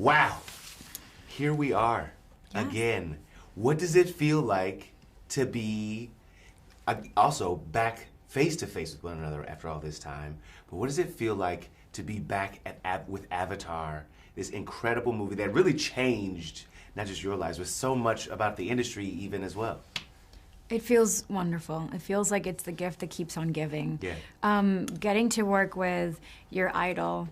Wow, here we are again. What does it feel like to be also back face to face with one another after all this time? But what does it feel like to be back with Avatar, this incredible movie that really changed not just your lives, but so much about the industry even as well? It feels wonderful. It feels like it's the gift that keeps on giving. Yeah. Getting to work with your idol,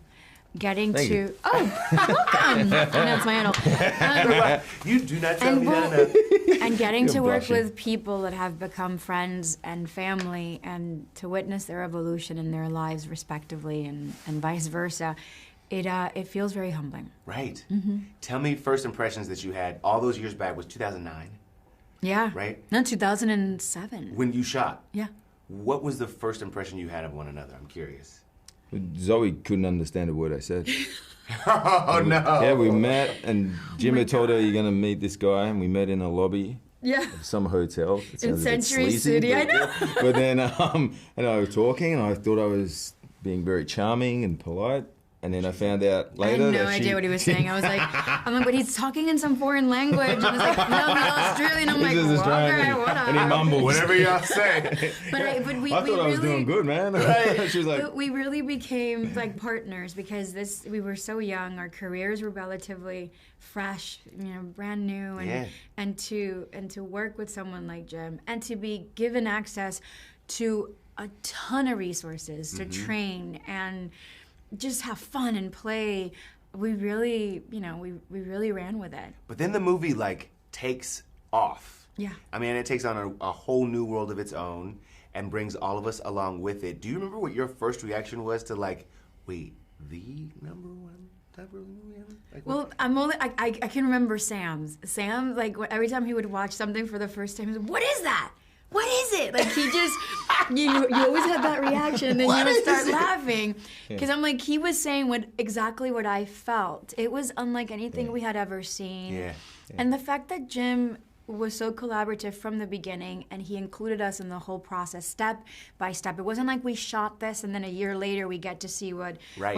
getting Thank to... you. Oh, welcome! I know it's my idol. You do not tell me that enough. And getting to You're work blushing. with people that have become friends and family, and to witness their evolution in their lives respectively, and vice versa, it feels very humbling. Right. Tell me first impressions that you had all those years back was 2009. Yeah. Right? No, 2007. When you shot. Yeah. What was the first impression you had of one another? I'm curious. Zoe couldn't understand a word I said. Oh, no. Yeah, we met, and Jim had told her, you're going to meet this guy, and we met in a lobby Yeah. of some hotel. It In sounds a bit Century sleazy, City, but, I know. But then, and I was talking, and I thought I was being very charming and polite. And then I found out I later had no that idea what he was saying. I was like, but he's talking in some foreign language. I was like, no, he's Australian. I'm like, This is well, Australian. okay, whatever. And he mumbled. Whatever y'all say. But we I thought I was really, doing good, man. She was like, But we really became like partners because we were so young. Our careers were relatively fresh, brand new, and to work with someone like Jim and to be given access to a ton of resources to train and just have fun and play. We really, we really ran with it. But then the movie takes off. Yeah. I mean, it takes on a whole new world of its own and brings all of us along with it. Do you remember what your first reaction was to wait, the number one type of movie ever? Well, I can remember Sam's. Sam, every time he would watch something for the first time, he was like, what is that? What is it? He just, you always had that reaction, and then you would start laughing. Because I'm like, he was saying exactly what I felt. It was unlike anything we had ever seen. Yeah. And the fact that Jim was so collaborative from the beginning, and he included us in the whole process, step by step. It wasn't like we shot this, and then a year later we get to see what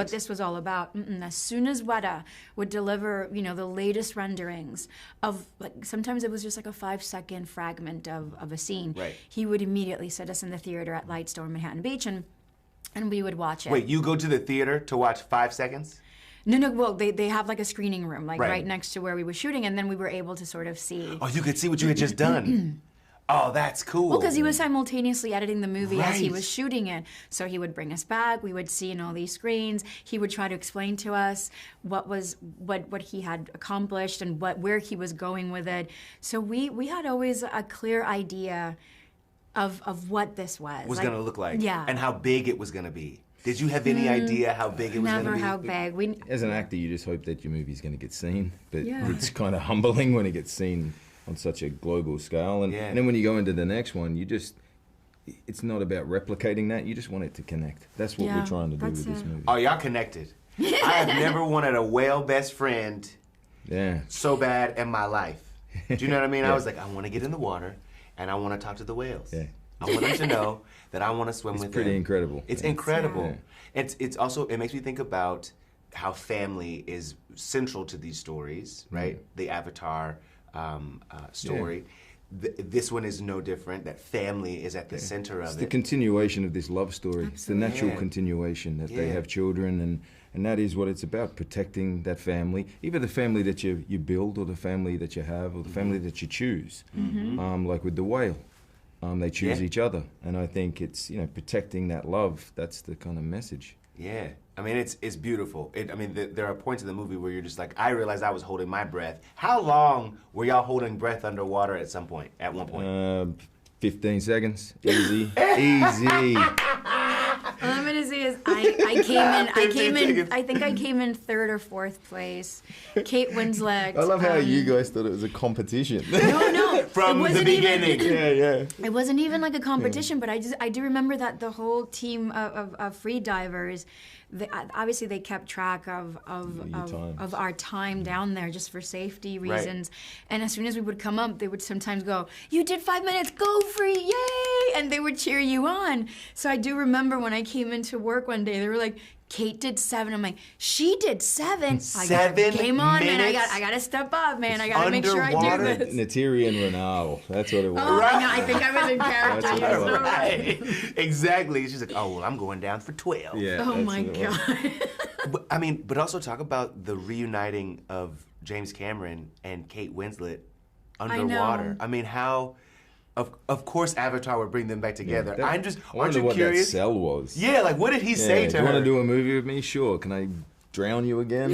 this was all about. As soon as Weta would deliver, the latest renderings of, sometimes it was just a 5-second fragment of a scene. Right. He would immediately set us in the theater at Lightstone, Manhattan Beach, and we would watch it. Wait, you go to the theater to watch 5 seconds? No, well, they have a screening room, Right. right next to where we were shooting, and then we were able to sort of see. Oh, you could see what you had just done. Oh, that's cool. Well, because he was simultaneously editing the movie as he Right. was shooting it. So he would bring us back. We would see in all these screens. He would try to explain to us what he had accomplished and where he was going with it. So we had always a clear idea of what this was going to look like. Yeah. And how big it was going to be. Did you have any idea how big it was going to be? Never how big. as an actor, you just hope that your movie's going to get seen. But Yeah. it's kind of humbling when it gets seen on such a global scale. And then when you go into the next one, it's not about replicating that. You just want it to connect. That's what we're trying to do with this movie. Oh, y'all connected. I have never wanted a whale best friend Yeah. so bad in my life. Do you know what I mean? Yeah. I was like, I want to get in the water and I want to talk to the whales. Yeah. I want them to know that I want to swim with them. It's pretty incredible. It's Yeah. incredible. It's also, it makes me think about how family is central to these stories, right? The Avatar story. This one is no different. That family is at the center of It's it. the continuation of this love story. It's the natural Yeah. continuation that they have children, and that is what it's about, protecting that family, either the family that you build or the family that you have or the family that you choose. Like with the whale, they choose each other. And I think it's, protecting that love, that's the kind of message. Yeah, I mean, it's beautiful. There are points in the movie where you're just like, I realized I was holding my breath. How long were y'all holding breath underwater at one point? 15 seconds, easy, easy. All I'm gonna say is I think I came in third or fourth place. Kate Winslet. I love how you guys thought it was a competition. No. From the beginning. Yeah. It wasn't even like a competition, but I do remember that the whole team of free divers, obviously they kept track of our time down there just for safety reasons. And as soon as we would come up, they would sometimes go, "You did 5 minutes, go free, yay!" And they would cheer you on. So I do remember when I came into work one day, they were like, Kate did 7. I'm like, she did 7. 7 game on, man. minutes? I gotta step up, man. I gotta make sure I do Underwater? this. Natiri and Renal. That's what it was. Oh, I know. I think I was in character. That's You're so right. right. Exactly. She's like, oh, well, I'm going down for 12. Yeah. Oh that's my what it was. God. But also talk about the reuniting of James Cameron and Kate Winslet underwater. know. How, of course, Avatar would bring them back together. That- Aren't I wonder you what curious? that cell was. Yeah, like what did he say to do her? you want to do a movie with me? Sure. Can I drown you again?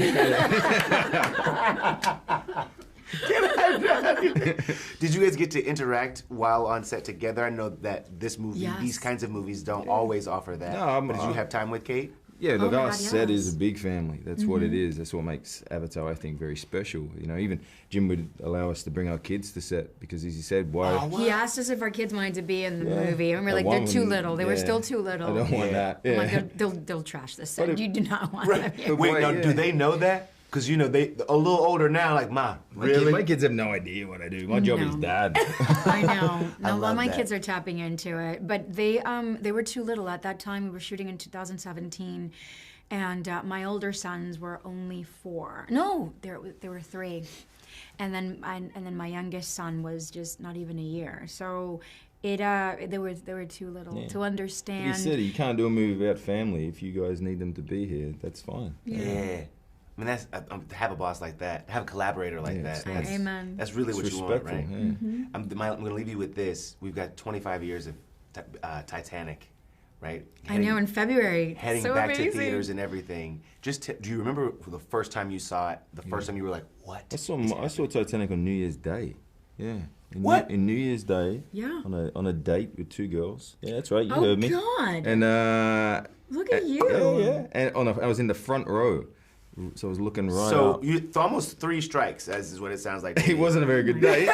Did you guys get to interact while on set together? I know that this movie, Yes. these kinds of movies don't always offer that. No, but did you have time with Kate? Yeah, look, my our God, set is yes. a big family. That's what it is. That's what makes Avatar, I think, very special. You know, even Jim would allow us to bring our kids to set because, as he said, why? He asked us if our kids wanted to be in the Yeah. movie, and we're I like, they're want too them- little. They were yeah. still too little. I don't want Yeah. that. I'm Yeah. like, they'll trash the set. But You do not want them here. Wait, Why, no, yeah. do they know that? Because they a little older now. Like, Ma, really? My kids have no idea what I do. My job is No. dad. I know. No, well, love my that. kids are tapping into it, but they were too little at that time. We were shooting in 2017, and my older sons were only 4. No, there were 3, and then my youngest son was just not even a year. So they were too little to He understand. said you can't do a movie about family if you guys need them to be here. That's fine. Yeah. I mean, that's to have a boss like that, have a collaborator like Yeah, that. it's That's, Amen. That's really It's what you want, respectful. right? Yeah. I'm going to leave you with this. We've got 25 years of Titanic, right? I know, in February. Heading So back amazing. to theaters and everything. Do you remember the first time you saw it? The first time you were like, what? I saw Titanic on New Year's Day. Yeah. What? In New Year's Day. Yeah. On a date with 2 girls. Yeah, that's right. You Oh, heard me. God. And Look at you. yeah. And I was in the front row, so I was looking right So up. it's almost 3 strikes, as is what it sounds like. to It me. wasn't a very good day.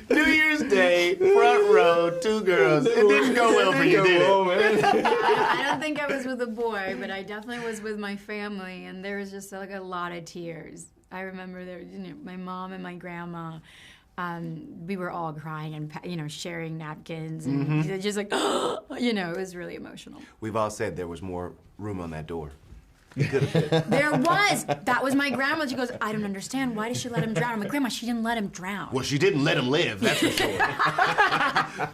New Year's Day, front row, 2 girls. It didn't go well for you, did it? I don't think I was with a boy, but I definitely was with my family, and there was just like a lot of tears. I remember there, my mom and my grandma. We were all crying and sharing napkins and just like, it was really emotional. We've all said there was more room on that door. It could have been. There was. That was my grandma. She goes, I don't understand. Why did she let him drown? I'm like, Grandma, she didn't let him drown. Well, she didn't let him live, that's for sure.